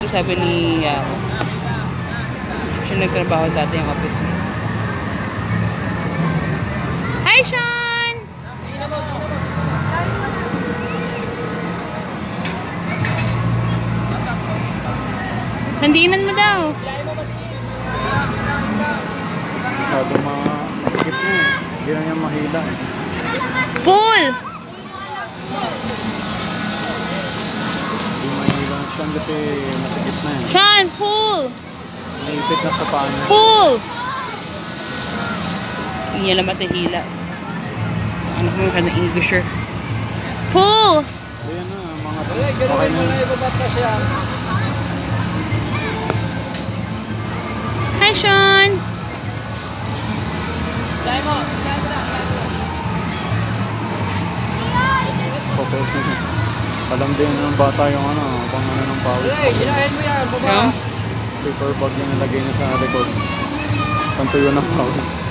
Sabi ni Yao. Siya nagtrabaho dati yung office mo. Hi, Sean! Sandinan mo daw. Masyado masikip na eh. Hindi na niya mahila eh. Pool! Hindi mahila siya kasi masikip na eh. Sean, pool! Naipit na sa paa niya. Pool! Hindi niya lang matahila. Anak mo ka ng Englisher. Pool! Ayan na, mga okay na yun. Hi, Sean! Focus na siya. Alam din ng bata yung pang ng pawis. Ginahin mo yan, baba. No? Paper bag yung nilagay niya sa likod. Pantuyo ng pawis.